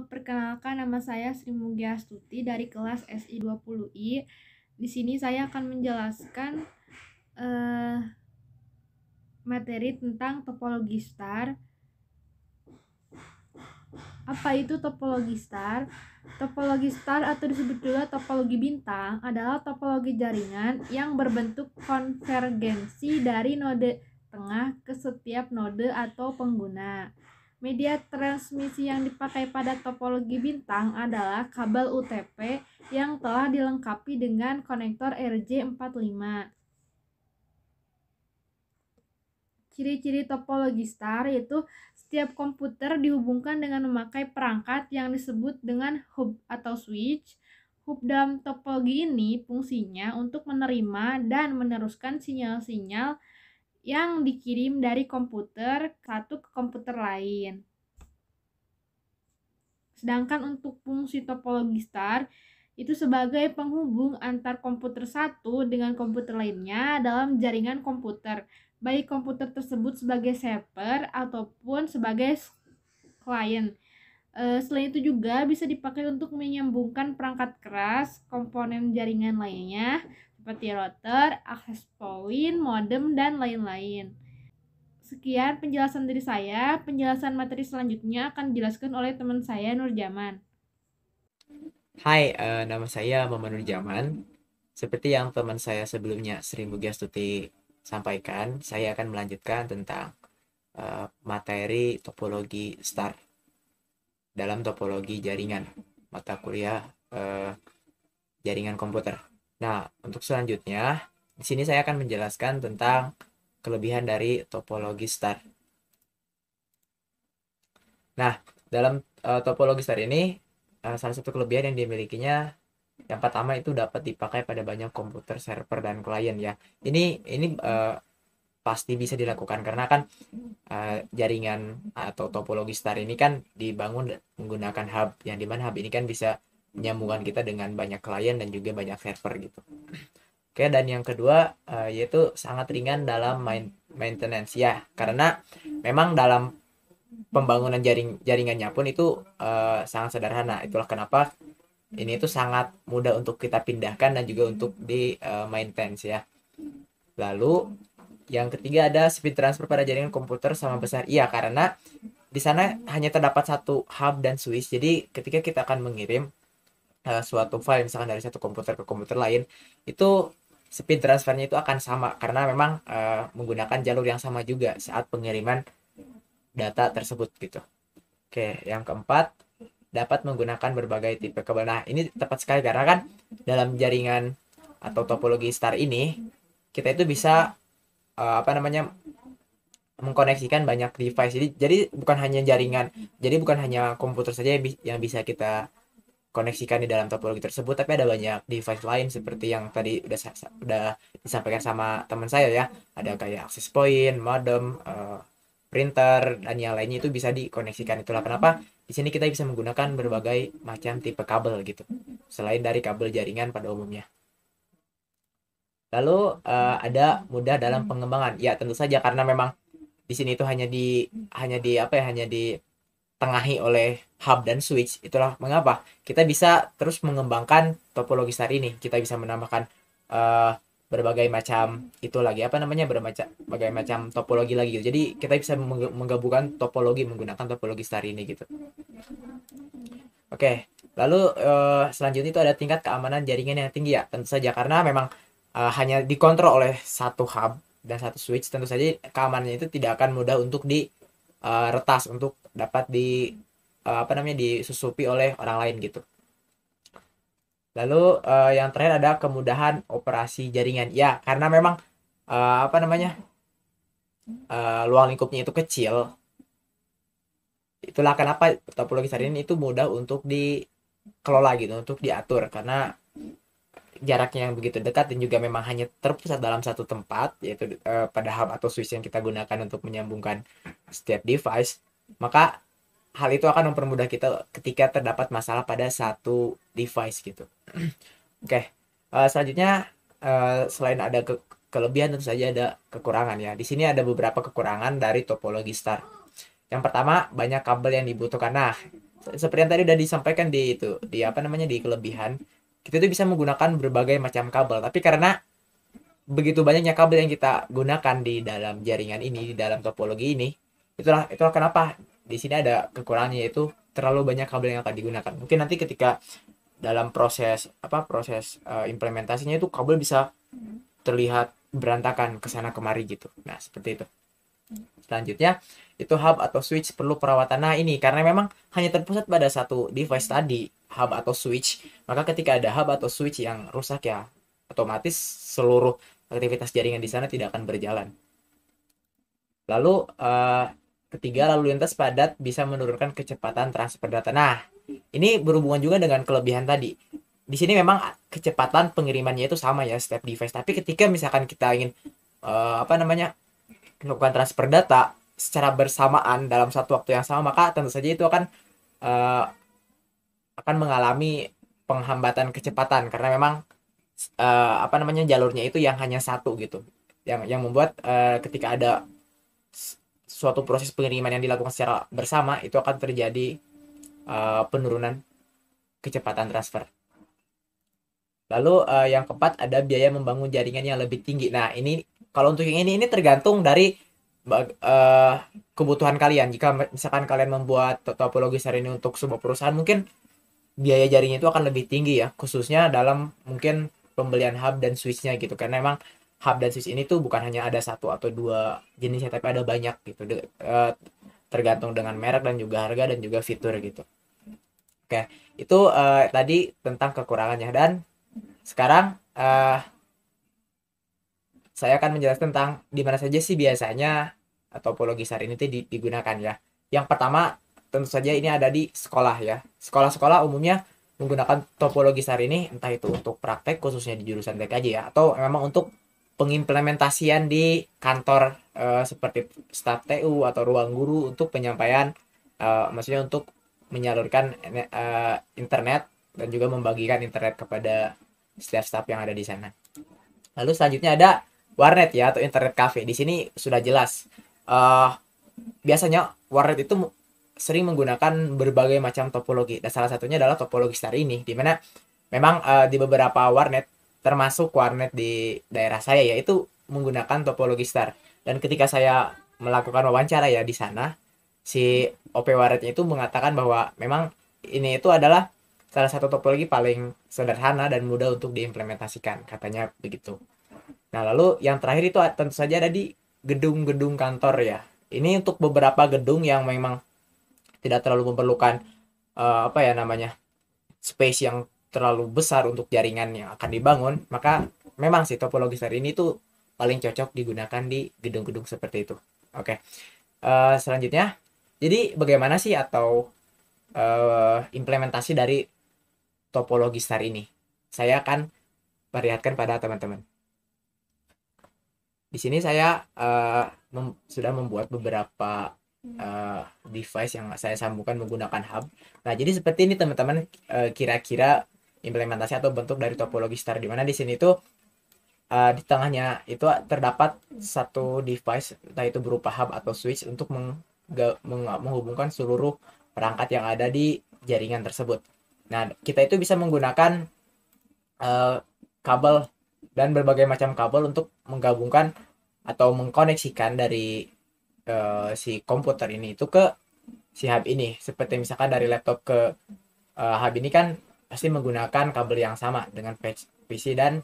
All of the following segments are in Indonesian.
Perkenalkan, nama saya Sri Mugiastuti dari kelas SI20I. Di sini saya akan menjelaskan materi tentang topologi star. Apa itu topologi star? Topologi star atau disebut juga topologi bintang adalah topologi jaringan yang berbentuk konvergensi dari node tengah ke setiap node atau pengguna. Media transmisi yang dipakai pada topologi bintang adalah kabel UTP yang telah dilengkapi dengan konektor RJ45. Ciri-ciri topologi star yaitu setiap komputer dihubungkan dengan memakai perangkat yang disebut dengan hub atau switch. Hub dalam topologi ini fungsinya untuk menerima dan meneruskan sinyal-sinyal yang dikirim dari komputer satu ke komputer lain. Sedangkan untuk fungsi topologi star itu sebagai penghubung antar komputer satu dengan komputer lainnya dalam jaringan komputer, baik komputer tersebut sebagai server ataupun sebagai klien. Selain itu juga bisa dipakai untuk menyambungkan perangkat keras, komponen jaringan lainnya seperti router, access point, modem, dan lain-lain. Sekian penjelasan dari saya. Penjelasan materi selanjutnya akan dijelaskan oleh teman saya, Nurjaman. Hai, nama saya Muhammad Nurjaman. Seperti yang teman saya sebelumnya Sri Mugiastuti sampaikan, saya akan melanjutkan tentang materi topologi star dalam topologi jaringan mata kuliah jaringan komputer. Nah, untuk selanjutnya, di sini saya akan menjelaskan tentang kelebihan dari topologi star. Nah, dalam topologi star ini salah satu kelebihan yang dimilikinya yang pertama itu dapat dipakai pada banyak komputer server dan klien ya. Ini pasti bisa dilakukan karena kan jaringan atau topologi star ini kan dibangun menggunakan hub yang dimana hub ini kan bisa menyambungkan kita dengan banyak klien dan juga banyak server gitu. Oke, dan yang kedua yaitu sangat ringan dalam maintenance ya, karena memang dalam pembangunan jaringannya pun itu sangat sederhana. Itulah kenapa ini itu sangat mudah untuk kita pindahkan dan juga untuk di maintenance ya. Lalu yang ketiga ada speed transfer pada jaringan komputer sama besar. Iya, karena di sana hanya terdapat satu hub dan switch. Jadi ketika kita akan mengirim suatu file misalkan dari satu komputer ke komputer lain, itu speed transfernya itu akan sama karena memang menggunakan jalur yang sama juga saat pengiriman data tersebut gitu. Oke, yang keempat dapat menggunakan berbagai tipe kabel. Nah, ini tepat sekali karena kan dalam jaringan atau topologi star ini kita itu bisa mengkoneksikan banyak device. Jadi bukan hanya jaringan, jadi bukan hanya komputer saja yang bisa kita koneksikan di dalam topologi tersebut, tapi ada banyak device lain seperti yang tadi udah disampaikan sama teman saya ya. Ada kayak access point, modem, printer dan yang lainnya itu bisa dikoneksikan. Itulah kenapa di sini kita bisa menggunakan berbagai macam tipe kabel gitu, selain dari kabel jaringan pada umumnya. Lalu ada mudah dalam pengembangan. Ya, tentu saja karena memang di sini itu hanya ditengahi oleh hub dan switch. Itulah mengapa kita bisa terus mengembangkan topologi star ini. Kita bisa menambahkan berbagai macam berbagai macam topologi lagi gitu. Jadi kita bisa menggabungkan topologi menggunakan topologi star ini gitu. Oke, lalu selanjutnya itu ada tingkat keamanan jaringan yang tinggi ya. Tentu saja karena memang hanya dikontrol oleh satu hub dan satu switch, tentu saja keamanannya itu tidak akan mudah untuk retas untuk dapat disusupi oleh orang lain gitu. Lalu yang terakhir ada kemudahan operasi jaringan. Ya, karena memang luang lingkupnya itu kecil. Itulah kenapa topologi star ini itu mudah untuk dikelola gitu, untuk diatur karena jaraknya yang begitu dekat dan juga memang hanya terpusat dalam satu tempat, yaitu pada hub atau switch yang kita gunakan untuk menyambungkan setiap device. Maka hal itu akan mempermudah kita ketika terdapat masalah pada satu device gitu. Oke, selanjutnya selain ada kelebihan tentu saja ada kekurangan ya. Di sini ada beberapa kekurangan dari topologi star. Yang pertama, banyak kabel yang dibutuhkan. Nah, seperti yang tadi udah disampaikan di itu, di apa namanya, di kelebihan, kita tuh bisa menggunakan berbagai macam kabel. Tapi karena begitu banyaknya kabel yang kita gunakan di dalam jaringan ini, di dalam topologi ini, itulah kenapa di sini ada kekurangannya, yaitu terlalu banyak kabel yang akan digunakan. Mungkin nanti ketika dalam proses implementasinya itu kabel bisa terlihat berantakan ke sana kemari gitu. Nah, seperti itu. Selanjutnya, itu hub atau switch perlu perawatan. Nah, ini karena memang hanya terpusat pada satu device tadi, hub atau switch, maka ketika ada hub atau switch yang rusak ya, otomatis seluruh aktivitas jaringan di sana tidak akan berjalan. Lalu ketiga, lalu lintas padat bisa menurunkan kecepatan transfer data. Nah, ini berhubungan juga dengan kelebihan tadi. Di sini memang kecepatan pengirimannya itu sama ya setiap device. Tapi ketika misalkan kita ingin melakukan transfer data secara bersamaan dalam satu waktu yang sama, maka tentu saja itu uh, akan mengalami penghambatan kecepatan karena memang jalurnya itu yang hanya satu gitu. Yang membuat ketika ada suatu proses pengiriman yang dilakukan secara bersama itu akan terjadi penurunan kecepatan transfer. Lalu yang keempat, ada biaya membangun jaringan yang lebih tinggi. Nah, ini kalau untuk yang ini tergantung dari kebutuhan kalian. Jika misalkan kalian membuat topologi SAR ini untuk sebuah perusahaan, mungkin biaya jaringan itu akan lebih tinggi ya, khususnya dalam mungkin pembelian hub dan switch-nya gitu. Karena memang hub dan switch ini tuh bukan hanya ada satu atau dua jenisnya, tapi ada banyak gitu. Tergantung dengan merek dan juga harga dan juga fitur gitu. Oke, itu tadi tentang kekurangannya. Dan sekarang saya akan menjelaskan tentang di mana saja sih biasanya topologi SAR ini digunakan ya. Yang pertama, tentu saja ini ada di sekolah ya. Sekolah-sekolah umumnya menggunakan topologi SAR ini, entah itu untuk praktek khususnya di jurusan TKJ ya, atau memang untuk pengimplementasian di kantor seperti staf TU atau ruang guru untuk penyampaian, maksudnya untuk menyalurkan internet dan juga membagikan internet kepada staf-staf yang ada di sana. Lalu selanjutnya ada warnet ya, atau internet cafe. Di sini sudah jelas. Biasanya warnet itu sering menggunakan berbagai macam topologi. Dan salah satunya adalah topologi SAR ini, di mana memang di beberapa warnet, termasuk warnet di daerah saya ya, itu menggunakan topologi SAR. Dan ketika saya melakukan wawancara ya di sana, si OP warnetnya itu mengatakan bahwa memang ini itu adalah salah satu topologi paling sederhana dan mudah untuk diimplementasikan, katanya begitu. Nah, lalu yang terakhir itu tentu saja ada di gedung-gedung kantor ya. Ini untuk beberapa gedung yang memang tidak terlalu memerlukan space yang terlalu besar untuk jaringan yang akan dibangun, maka memang si topologi SAR ini tuh paling cocok digunakan di gedung-gedung seperti itu. Oke. Selanjutnya, jadi bagaimana sih atau implementasi dari topologi SAR ini? Saya akan perlihatkan pada teman-teman. Di sini saya sudah membuat beberapa device yang saya sambungkan menggunakan hub. Nah, jadi seperti ini teman-teman, kira-kira implementasi atau bentuk dari topologi SAR, di mana di sini tuh di tengahnya itu terdapat satu device, entah itu berupa hub atau switch, untuk menghubungkan seluruh perangkat yang ada di jaringan tersebut. Nah, kita itu bisa menggunakan kabel dan berbagai macam kabel untuk menggabungkan atau mengkoneksikan dari si komputer ini itu ke si hub ini. Seperti misalkan dari laptop ke hub ini kan pasti menggunakan kabel yang sama dengan PC dan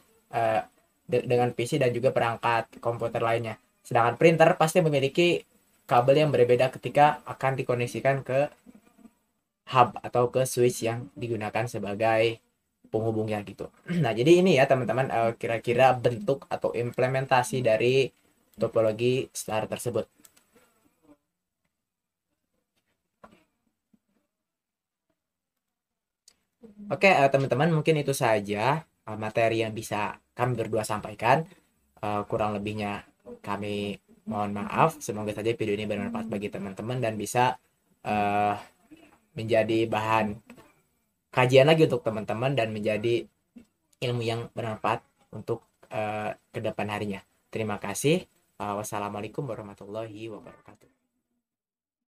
juga perangkat komputer lainnya. Sedangkan printer pasti memiliki kabel yang berbeda ketika akan dikoneksikan ke hub atau ke switch yang digunakan sebagai penghubungnya gitu. Nah, jadi ini ya teman-teman, kira-kira bentuk atau implementasi dari topologi SAR tersebut. Oke, teman-teman, mungkin itu saja materi yang bisa kami berdua sampaikan. Kurang lebihnya kami mohon maaf. Semoga saja video ini bermanfaat bagi teman-teman dan bisa menjadi bahan kajian lagi untuk teman-teman dan menjadi ilmu yang bermanfaat untuk ke depan harinya. Terima kasih. Wassalamualaikum warahmatullahi wabarakatuh.